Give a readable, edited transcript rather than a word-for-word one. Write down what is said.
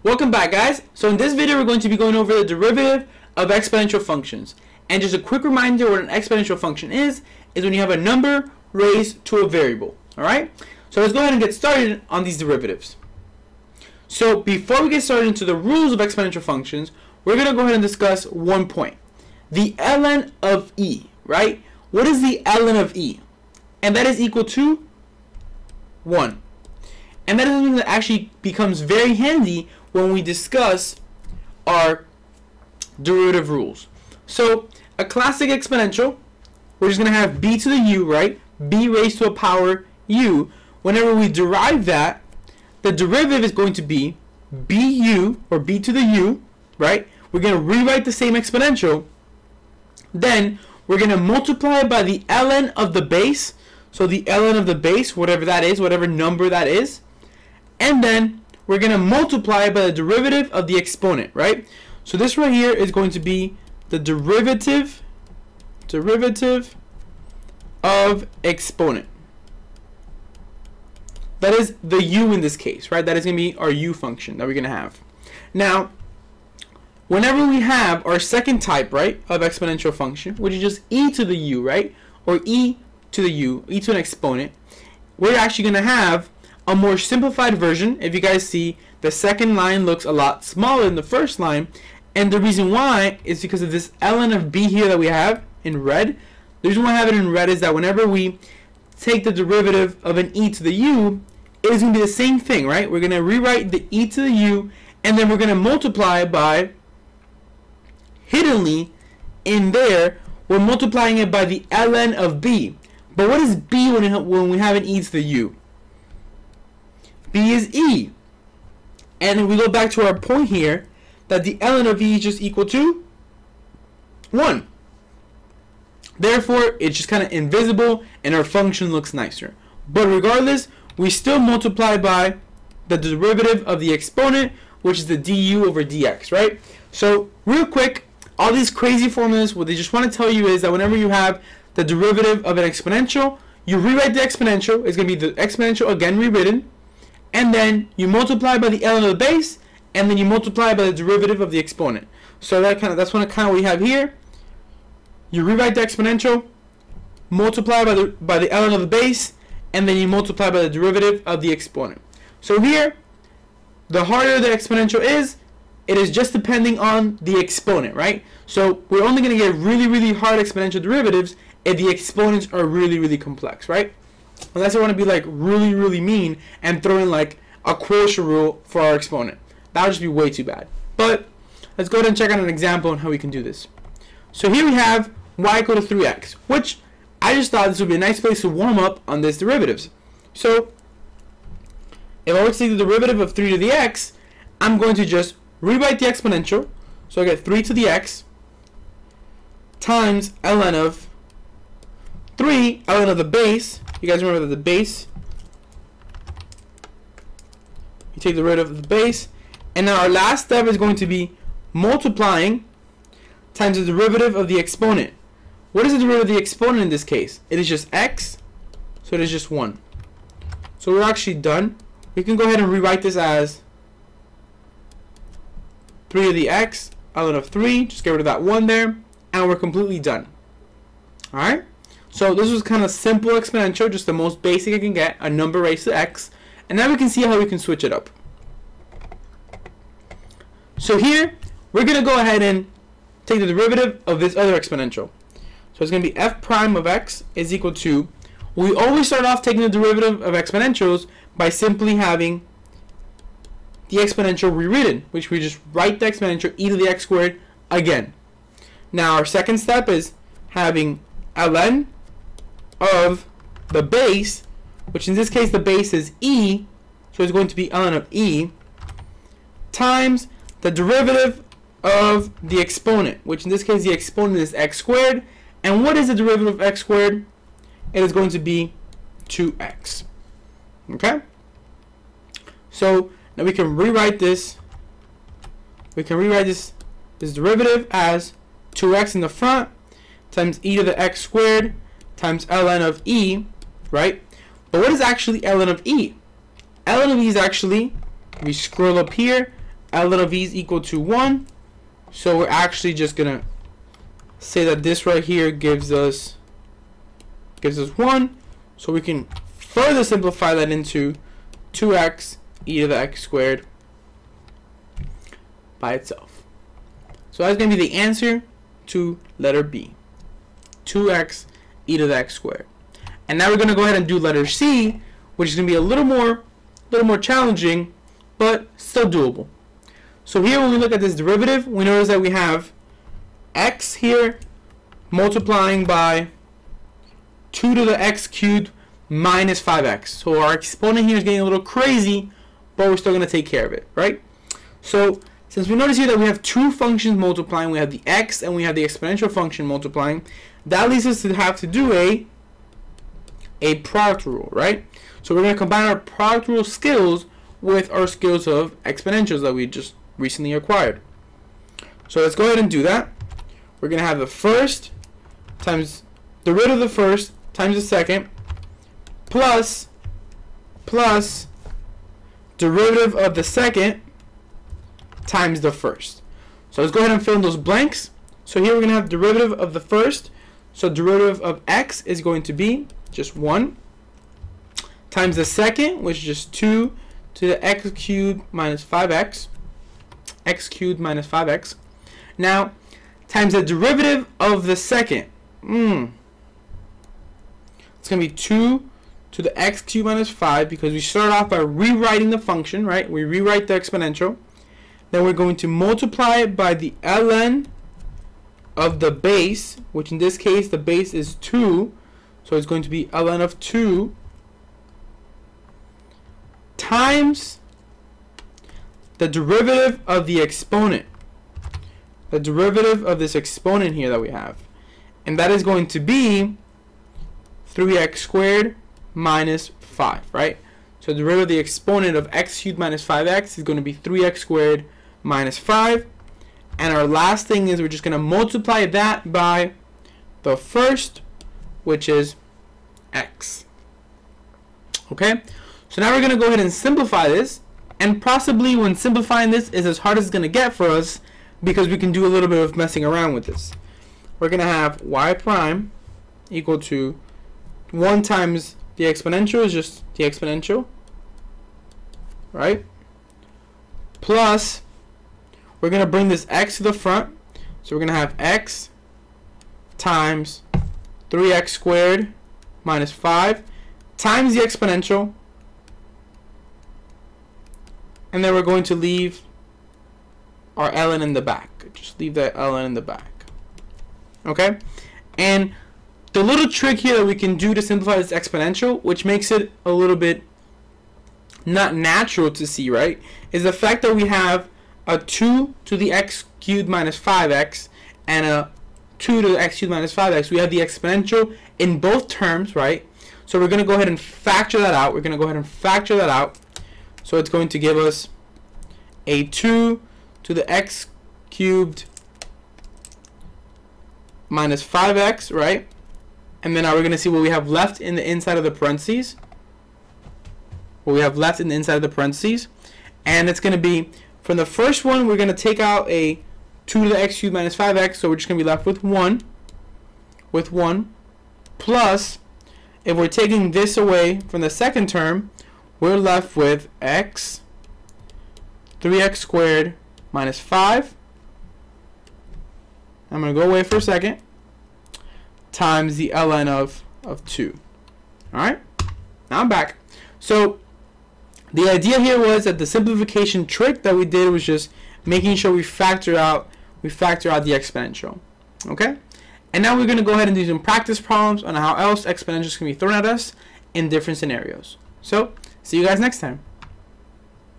Welcome back, guys. So in this video we're going to be going over the derivative of exponential functions. And just a quick reminder, what an exponential function is when you have a number raised to a variable. Alright? So let's go ahead and get started on these derivatives. So before we get started into the rules of exponential functions, we're going to go ahead and discuss one point. The ln of e, right? What is the ln of e? And that is equal to 1. And that is something that actually becomes very handy when we discuss our derivative rules. So a classic exponential, we're just going to have b to the u, right? B raised to a power u. Whenever we derive that, the derivative is going to be bu, or b to the u, right? We're going to rewrite the same exponential. Then we're going to multiply it by the ln of the base. So the ln of the base, whatever that is, whatever number that is. And then we're going to multiply it by the derivative of the exponent, right? So this right here is going to be the derivative of exponent. That is the u in this case, right? That is going to be our u function that we're going to have. Now, whenever we have our second type, right, of exponential function, which is just e to the u, right? Or e to the u, e to an exponent, we're actually going to have a more simplified version. If you guys see, the second line looks a lot smaller than the first line, and the reason why is because of this ln of b here that we have in red. The reason why I have it in red is that whenever we take the derivative of an e to the u, it is going to be the same thing, right? We're going to rewrite the e to the u, and then we're going to multiply by, hiddenly in there, we're multiplying it by the ln of b. But what is b when we have an e to the u? B is e. And we go back to our point here that the ln of e is just equal to 1. Therefore, it's just kind of invisible and our function looks nicer. But regardless, we still multiply by the derivative of the exponent, which is the du over dx, right? So real quick, all these crazy formulas, what they just want to tell you is that whenever you have the derivative of an exponential, you rewrite the exponential. It's going to be the exponential again rewritten. And then you multiply by the ln of the base, and then you multiply by the derivative of the exponent. So that's kind of what we have here. You rewrite the exponential, multiply by the ln of the base, and then you multiply by the derivative of the exponent. So here, the harder the exponential is, it is just depending on the exponent, right? So we're only going to get really, really hard exponential derivatives if the exponents are really, really complex, right? Unless I want to be like really, really mean and throw in like a quotient rule for our exponent. That would just be way too bad. But let's go ahead and check out an example on how we can do this. So here we have y equal to 3x, which I just thought this would be a nice place to warm up on this derivatives. So if I were to take the derivative of 3 to the x, I'm going to just rewrite the exponential. So I get 3 to the x times ln of 3, ln of the base. You guys remember that the base, you take the derivative of the base, and now our last step is going to be multiplying times the derivative of the exponent. What is the derivative of the exponent in this case? It is just x, so it is just 1. So we're actually done. We can go ahead and rewrite this as 3 to the x, ln of 3, just get rid of that 1 there, and we're completely done. Alright? So this was kind of simple exponential, just the most basic I can get, a number raised to x. And now we can see how we can switch it up. So here, we're going to go ahead and take the derivative of this other exponential. So it's going to be f prime of x is equal to, we always start off taking the derivative of exponentials by simply having the exponential rewritten, which we just write the exponential e to the x squared again. Now our second step is having ln of the base, which in this case the base is e, so it's going to be ln of e, times the derivative of the exponent, which in this case the exponent is x squared. And what is the derivative of x squared? It is going to be 2x. Okay? So now we can rewrite this. We can rewrite this derivative as 2x in the front times e to the x squared times ln of e, right? But what is actually ln of e? ln of e is actually, we scroll up here, ln of e is equal to 1. So we're actually just going to say that this right here gives us 1. So we can further simplify that into 2x e to the x squared by itself. So that's going to be the answer to letter B, 2x e to the x squared. And now we're going to go ahead and do letter C, which is going to be a little more challenging, but still doable. So here when we look at this derivative, we notice that we have x here multiplying by 2 to the x cubed minus 5x. So our exponent here is getting a little crazy, but we're still going to take care of it, right? So since we notice here that we have two functions multiplying, we have the x and we have the exponential function multiplying, that leads us to have to do a product rule, right? So we're going to combine our product rule skills with our skills of exponentials that we just recently acquired. So let's go ahead and do that. We're going to have the first times derivative of the first times the second plus derivative of the second times the first. So let's go ahead and fill in those blanks. So here we're going to have derivative of the first. So derivative of x is going to be just 1 times the second, which is just 2 to the x cubed minus 5x. X cubed minus 5x. Now, times the derivative of the second. It's going to be 2 to the x cubed minus 5 because we start off by rewriting the function, right? We rewrite the exponential. Then we're going to multiply it by the ln of the base, which in this case the base is 2. So it's going to be ln of 2 times the derivative of the exponent. The derivative of this exponent here that we have. And that is going to be 3x squared minus 5, right? So the derivative of the exponent of x cubed minus 5x is going to be 3x squared minus 5. And our last thing is we're just going to multiply that by the first, which is x. Okay? So now we're going to go ahead and simplify this. And possibly when simplifying this is as hard as it's going to get for us because we can do a little bit of messing around with this. We're going to have y prime equal to 1 times the exponential is just the exponential, right? Plus, we're going to bring this x to the front. So we're going to have x times 3x squared minus 5 times the exponential. And then we're going to leave our ln in the back. Just leave that ln in the back. Okay? And the little trick here that we can do to simplify this exponential, which makes it a little bit not natural to see, right, is the fact that we have a 2 to the x cubed minus 5x and a 2 to the x cubed minus 5x. We have the exponential in both terms, right? So we're going to go ahead and factor that out. We're going to go ahead and factor that out. So it's going to give us a 2 to the x cubed minus 5x, right? And then now we're going to see what we have left in the inside of the parentheses. What we have left in the inside of the parentheses. And it's going to be, from the first one, we're going to take out a 2 to the x cubed minus 5x. So we're just going to be left with 1. With 1. Plus, if we're taking this away from the second term, we're left with x 3x squared minus 5. I'm going to go away for a second. Times the ln of 2. Alright? Now I'm back. So the idea here was that the simplification trick that we did was just making sure we factor out the exponential. Okay? And now we're going to go ahead and do some practice problems on how else exponentials can be thrown at us in different scenarios. So, see you guys next time.